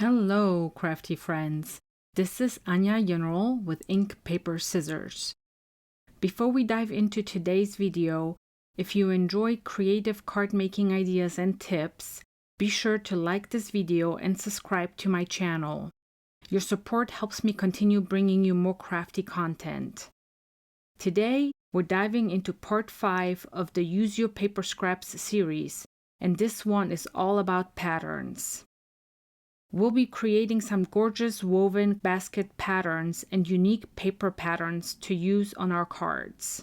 Hello, crafty friends. This is Anya General with Ink, Paper, Scissors. Before we dive into today's video, if you enjoy creative card making ideas and tips, be sure to like this video and subscribe to my channel. Your support helps me continue bringing you more crafty content. Today, we're diving into part 5 of the Use Your Paper Scraps series, and this one is all about patterns. We'll be creating some gorgeous woven basket patterns and unique paper patterns to use on our cards.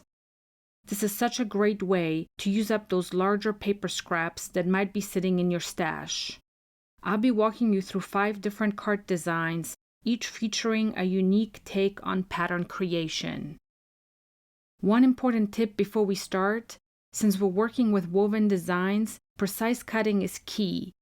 This is such a great way to use up those larger paper scraps that might be sitting in your stash. I'll be walking you through 5 different card designs, each featuring a unique take on pattern creation. One important tip before we start: since we're working with woven designs, precise cutting is key.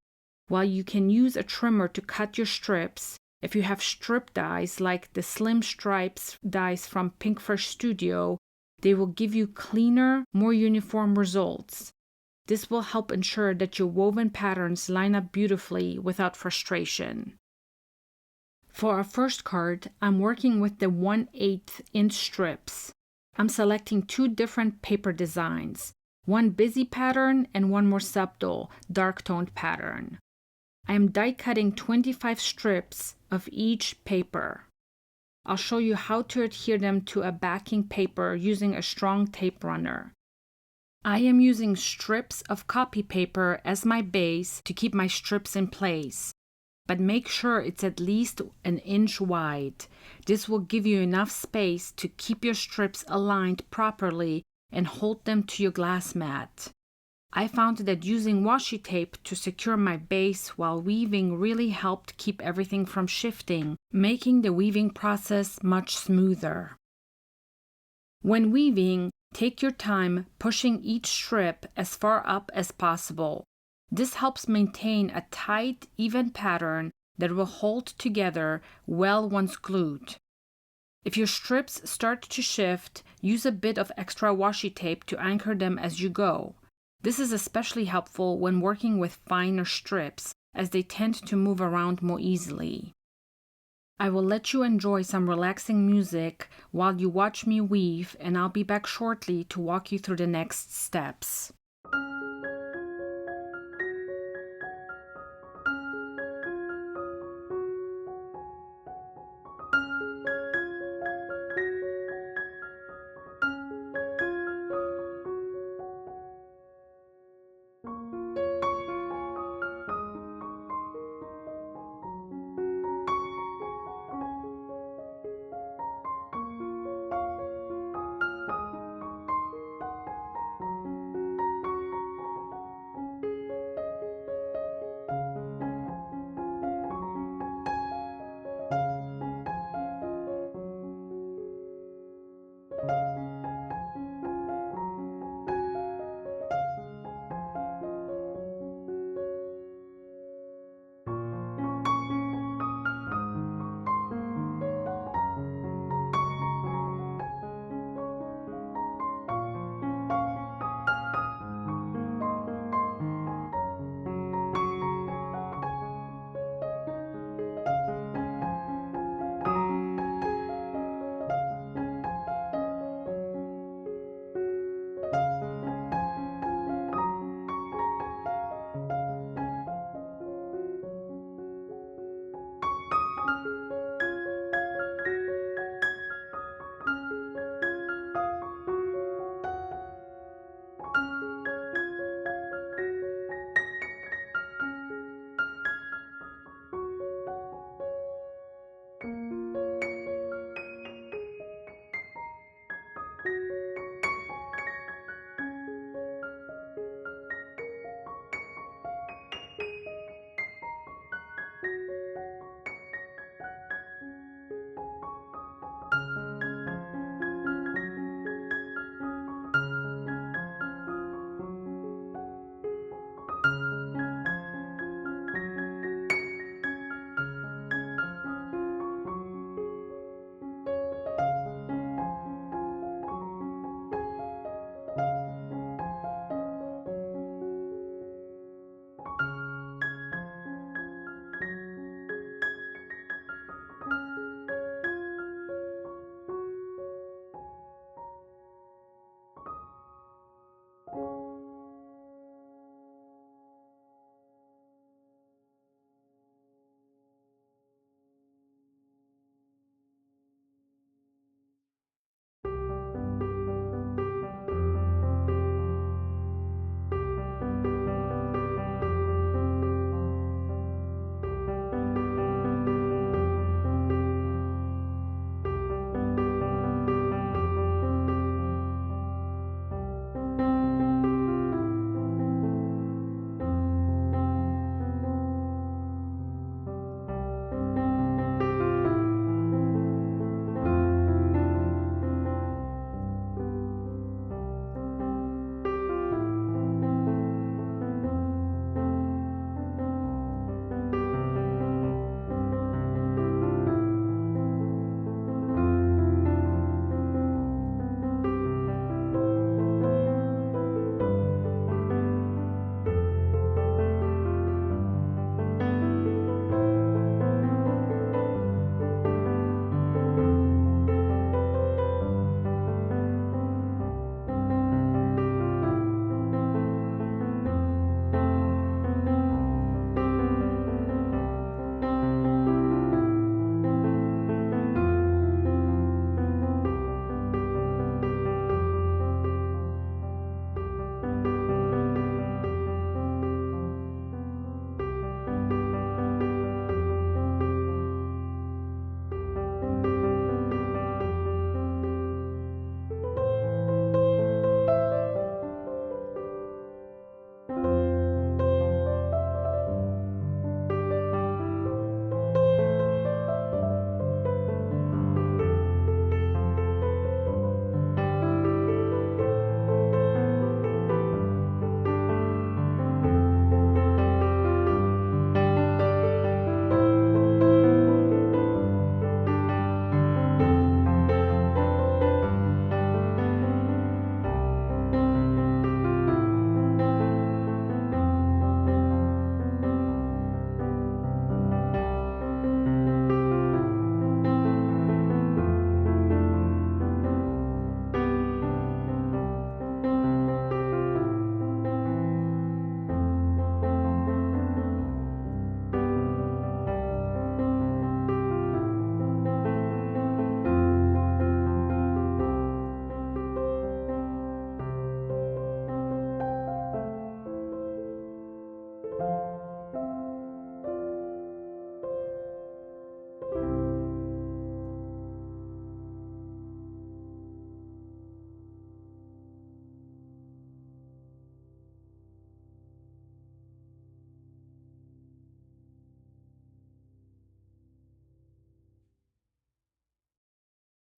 While you can use a trimmer to cut your strips, if you have strip dies like the Slim Stripes dies from Pinkfresh Studio, they will give you cleaner, more uniform results. This will help ensure that your woven patterns line up beautifully without frustration. For our first card, I'm working with the 1/8 inch strips. I'm selecting 2 different paper designs, one busy pattern and one more subtle, dark-toned pattern. I am die cutting 25 strips of each paper. I'll show you how to adhere them to a backing paper using a strong tape runner. I am using strips of copy paper as my base to keep my strips in place, but make sure it's at least 1 inch wide. This will give you enough space to keep your strips aligned properly and hold them to your glass mat. I found that using washi tape to secure my base while weaving really helped keep everything from shifting, making the weaving process much smoother. When weaving, take your time pushing each strip as far up as possible. This helps maintain a tight, even pattern that will hold together well once glued. If your strips start to shift, use a bit of extra washi tape to anchor them as you go. This is especially helpful when working with finer strips, as they tend to move around more easily. I will let you enjoy some relaxing music while you watch me weave, and I'll be back shortly to walk you through the next steps.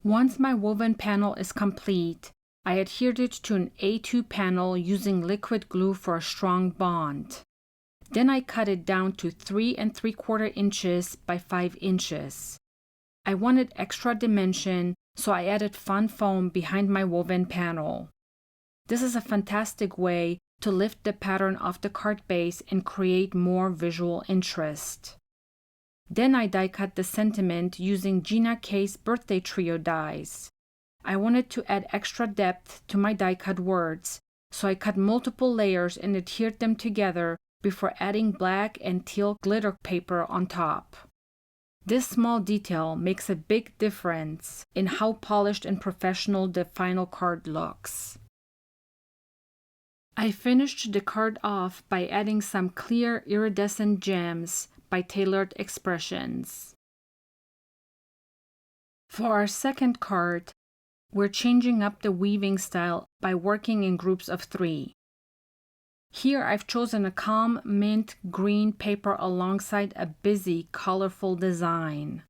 Once my woven panel is complete, I adhered it to an A2 panel using liquid glue for a strong bond. Then I cut it down to 3 3/4 inches by 5 inches. I wanted extra dimension, so I added fun foam behind my woven panel. This is a fantastic way to lift the pattern off the card base and create more visual interest. Then I die cut the sentiment using Gina K's birthday trio dies. I wanted to add extra depth to my die cut words, so I cut multiple layers and adhered them together before adding black and teal glitter paper on top. This small detail makes a big difference in how polished and professional the final card looks. I finished the card off by adding some clear iridescent gems by Tailored Expressions. For our second card, we're changing up the weaving style by working in groups of 3. Here I've chosen a calm mint green paper alongside a busy, colorful design.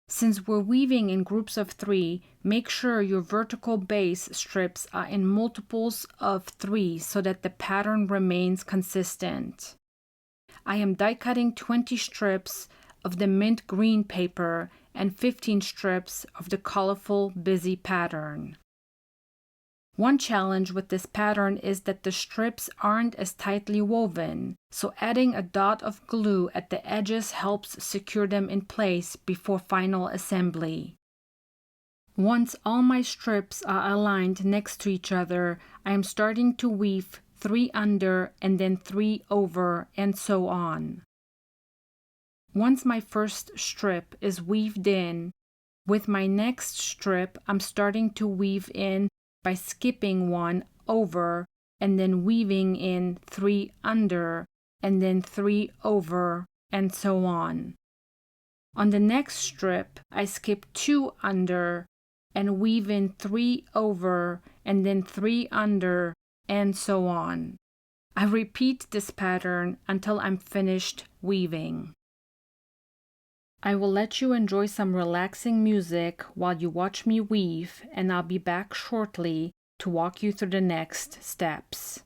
Since we're weaving in groups of 3, make sure your vertical base strips are in multiples of 3 so that the pattern remains consistent. I am die cutting 20 strips of the mint green paper and 15 strips of the colorful busy pattern. One challenge with this pattern is that the strips aren't as tightly woven, so adding a dot of glue at the edges helps secure them in place before final assembly. Once all my strips are aligned next to each other, I am starting to weave 3 under and then 3 over and so on. Once my first strip is weaved in, with my next strip I'm starting to weave in by skipping 1 over and then weaving in 3 under and then 3 over and so on. On the next strip, I skip 2 under and weave in 3 over and then 3 under and so on. I repeat this pattern until I'm finished weaving. I will let you enjoy some relaxing music while you watch me weave, and I'll be back shortly to walk you through the next steps.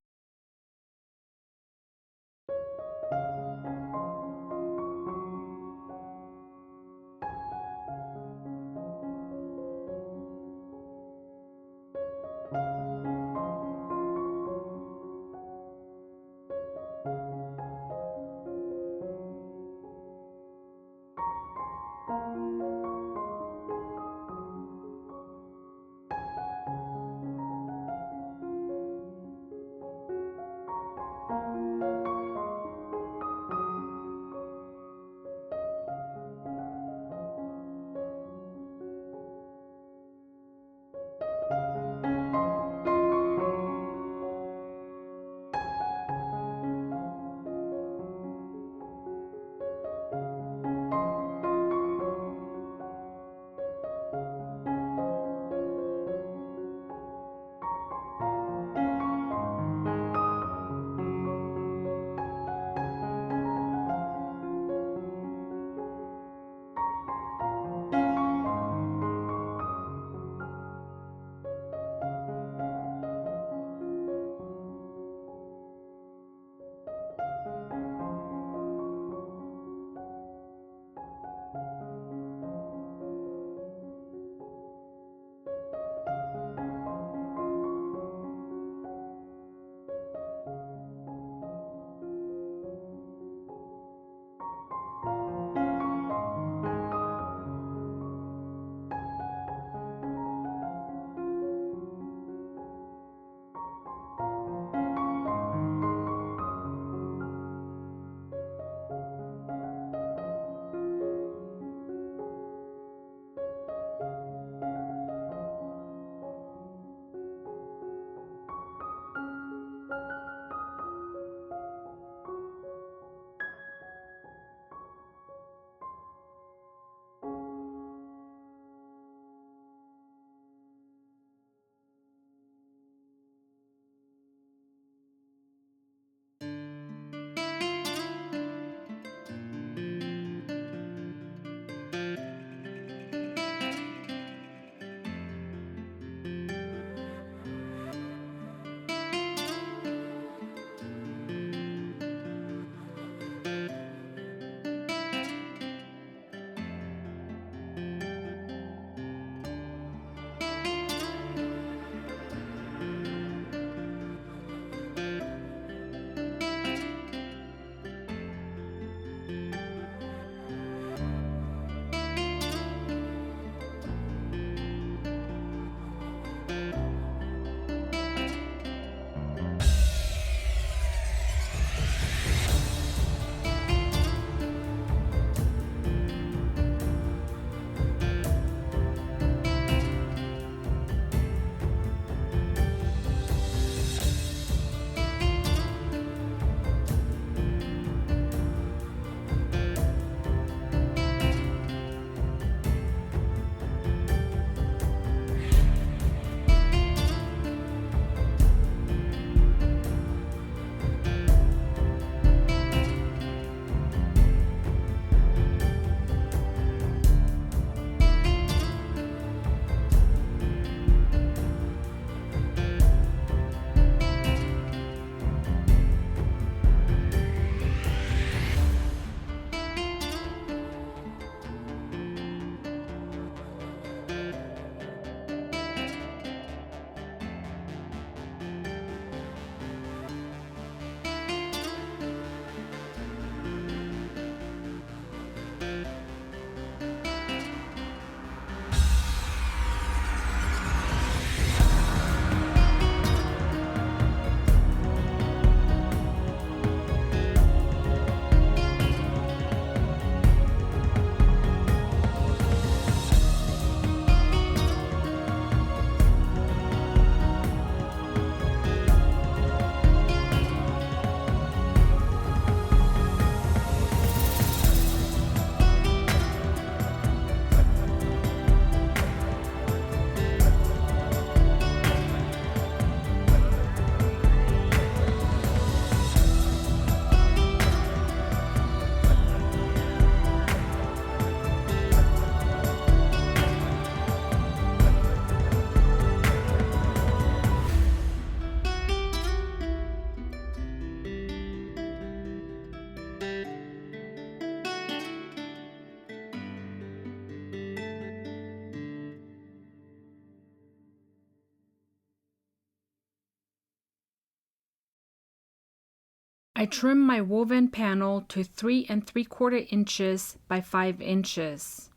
I trim my woven panel to 3 3/4 inches by 5 inches.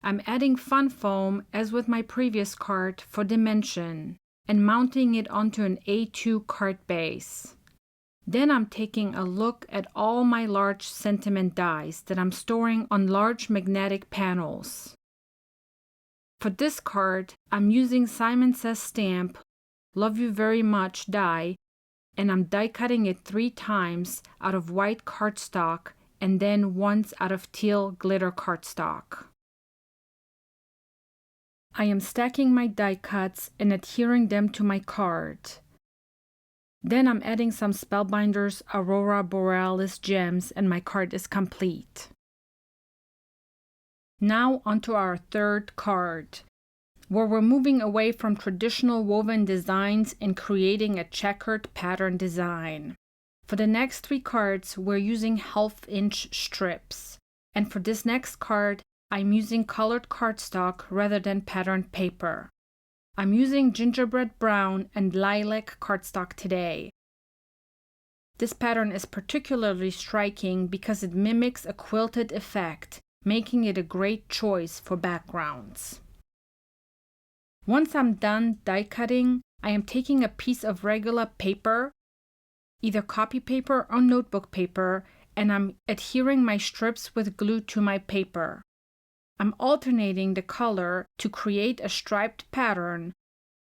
I'm adding fun foam as with my previous card for dimension and mounting it onto an A2 card base. Then I'm taking a look at all my large sentiment dies that I'm storing on large magnetic panels. For this card, I'm using Simon Says stamp, Love You Very Much die, and I'm die cutting it 3 times out of white cardstock and then once out of teal glitter cardstock. I am stacking my die cuts and adhering them to my card. Then I'm adding some Spellbinders Aurora Borealis gems and my card is complete. Now onto our third card, where we're moving away from traditional woven designs and creating a checkered pattern design. For the next 3 cards, we're using 1/2 inch strips. And for this next card, I'm using colored cardstock rather than patterned paper. I'm using gingerbread brown and lilac cardstock today. This pattern is particularly striking because it mimics a quilted effect, making it a great choice for backgrounds. Once I'm done die cutting, I am taking a piece of regular paper, either copy paper or notebook paper, and I'm adhering my strips with glue to my paper. I'm alternating the color to create a striped pattern,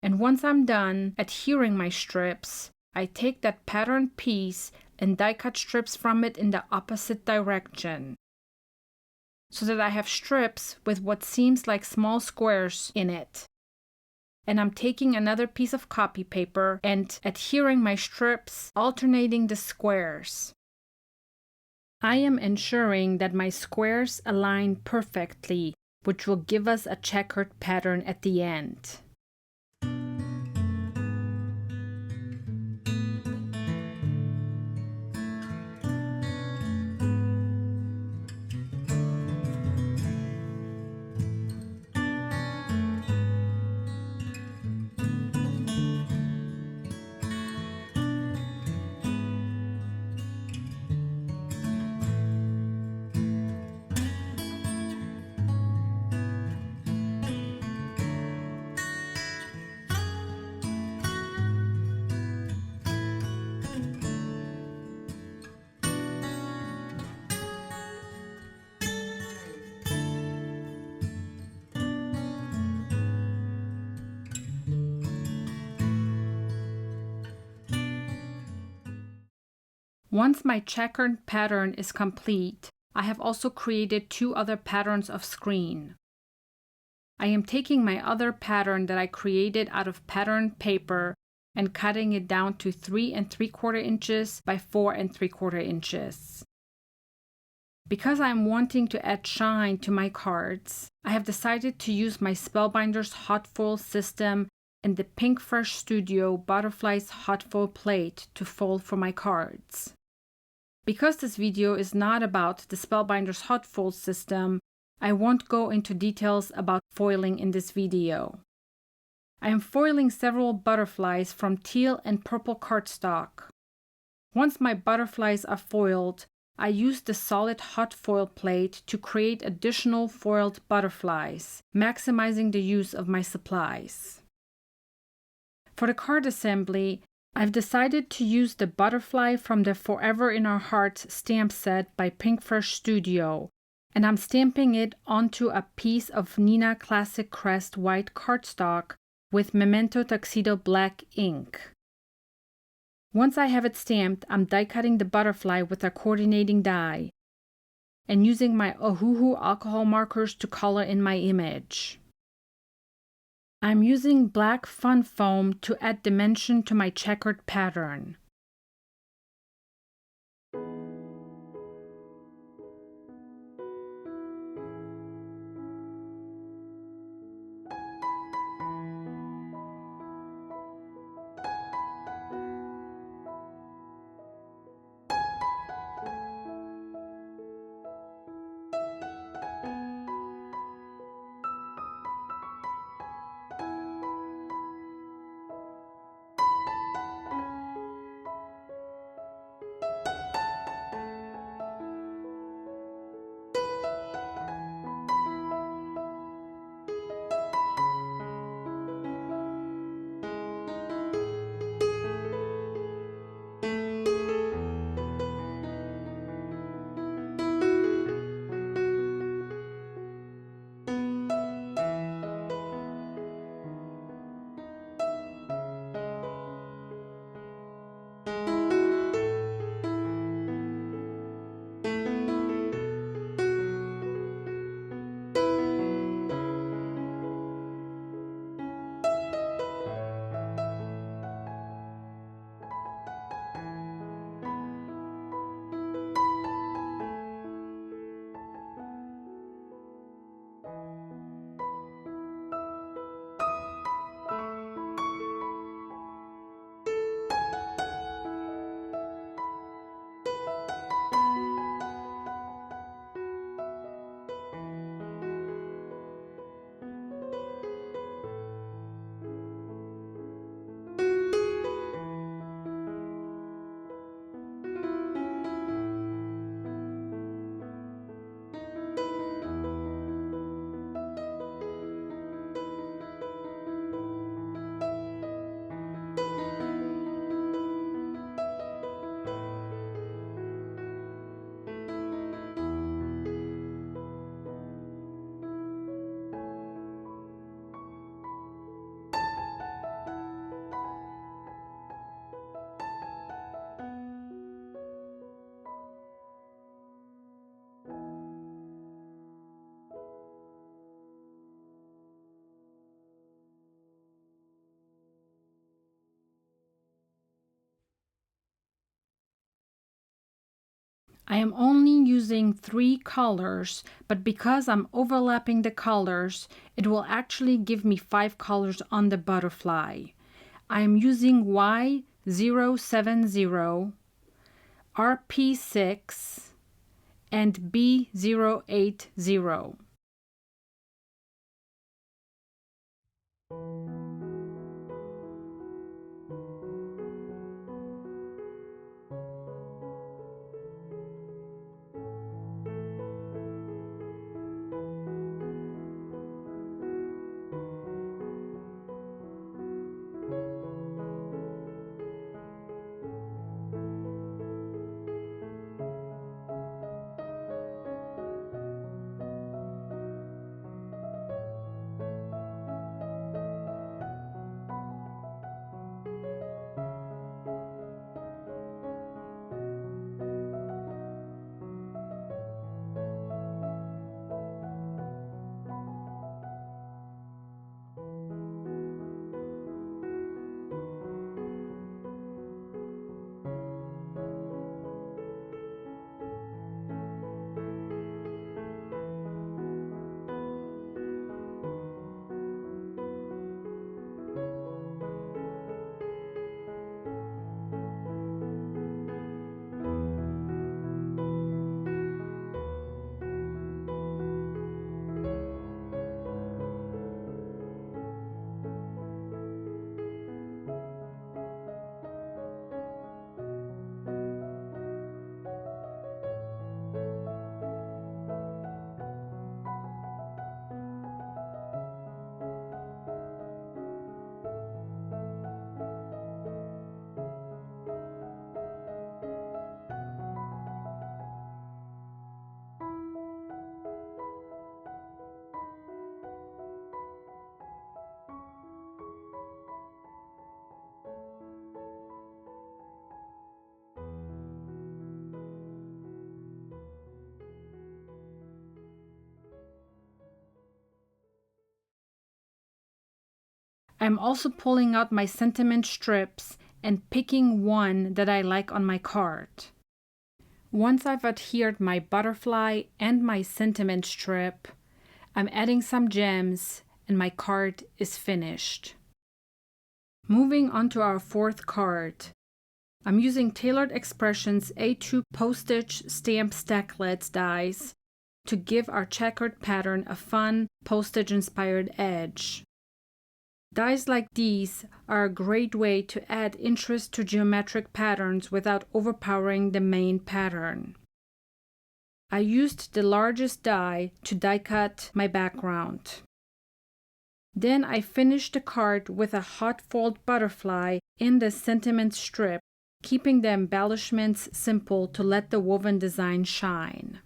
and once I'm done adhering my strips, I take that patterned piece and die cut strips from it in the opposite direction, so that I have strips with what seems like small squares in it. And I'm taking another piece of copy paper and adhering my strips, alternating the squares. I am ensuring that my squares align perfectly, which will give us a checkered pattern at the end. Once my checkered pattern is complete, I have also created 2 other patterns of screen. I am taking my other pattern that I created out of patterned paper and cutting it down to 3 3/4 inches by 4 3/4 inches. Because I'm wanting to add shine to my cards, I have decided to use my Spellbinders hot foil system and the Pinkfresh Studio Butterflies hot foil plate to fold for my cards. Because this video is not about the Spellbinders hot foil system, I won't go into details about foiling in this video. I am foiling several butterflies from teal and purple cardstock. Once my butterflies are foiled, I use the solid hot foil plate to create additional foiled butterflies, maximizing the use of my supplies. For the card assembly, I've decided to use the butterfly from the Forever in Our Hearts stamp set by Pinkfresh Studio, and I'm stamping it onto a piece of Nina Classic Crest white cardstock with Memento Tuxedo black ink. Once I have it stamped, I'm die cutting the butterfly with a coordinating die and using my Ohuhu alcohol markers to color in my image. I'm using black fun foam to add dimension to my checkered pattern. I am only using 3 colors, but because I'm overlapping the colors, it will actually give me 5 colors on the butterfly. I am using Y070, RP6, and B080. I'm also pulling out my sentiment strips and picking one that I like on my card. Once I've adhered my butterfly and my sentiment strip, I'm adding some gems and my card is finished. Moving on to our 4th card. I'm using Tailored Expressions A2 postage stamp stacklets dies to give our checkered pattern a fun postage-inspired edge. Dies like these are a great way to add interest to geometric patterns without overpowering the main pattern. I used the largest die to die cut my background. Then I finished the card with a hot fold butterfly in the sentiment strip, keeping the embellishments simple to let the woven design shine.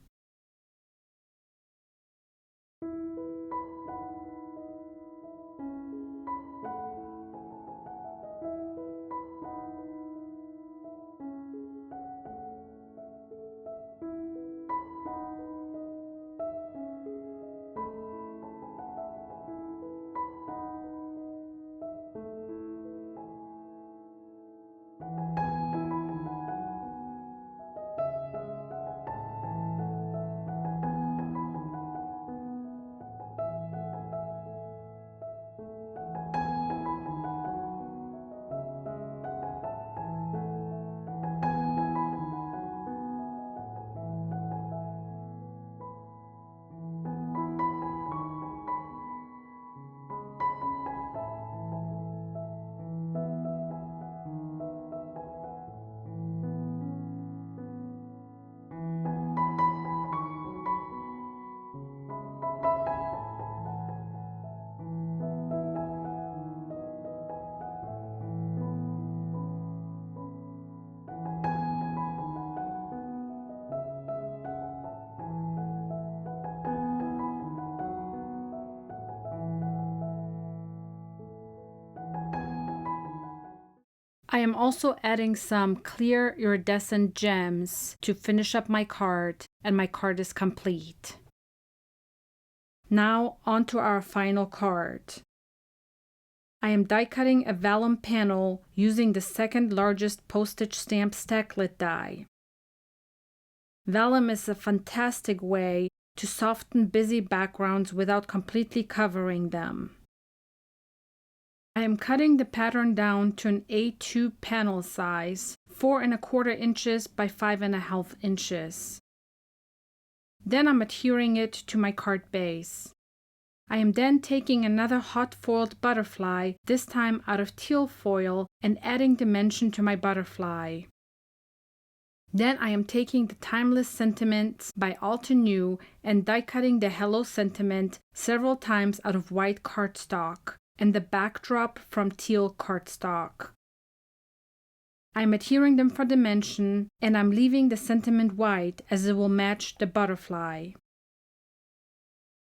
I am also adding some clear iridescent gems to finish up my card, and my card is complete. Now on to our final card. I am die cutting a vellum panel using the 2nd largest postage stamp stacklet die. Vellum is a fantastic way to soften busy backgrounds without completely covering them. I am cutting the pattern down to an A2 panel size, 4¼ inches by 5½ inches. Then I'm adhering it to my card base. I am then taking another hot foiled butterfly, this time out of teal foil, and adding dimension to my butterfly. Then I am taking the Timeless Sentiments by Altenew and die cutting the Hello Sentiment several times out of white cardstock and the backdrop from teal cardstock. I'm adhering them for dimension, and I'm leaving the sentiment white as it will match the butterfly.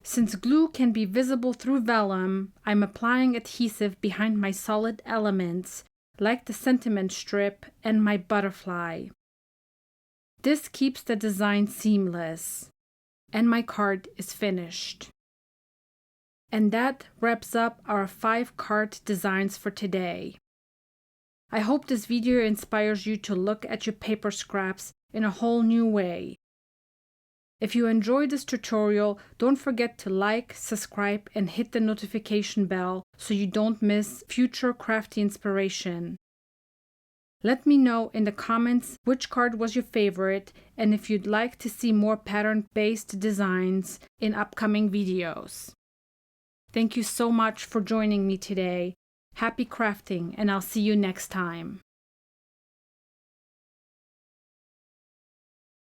Since glue can be visible through vellum, I'm applying adhesive behind my solid elements, like the sentiment strip and my butterfly. This keeps the design seamless, and my card is finished. And that wraps up our 5 card designs for today. I hope this video inspires you to look at your paper scraps in a whole new way. If you enjoyed this tutorial, don't forget to like, subscribe, and hit the notification bell so you don't miss future crafty inspiration. Let me know in the comments which card was your favorite and if you'd like to see more pattern-based designs in upcoming videos. Thank you so much for joining me today. Happy crafting, and I'll see you next time.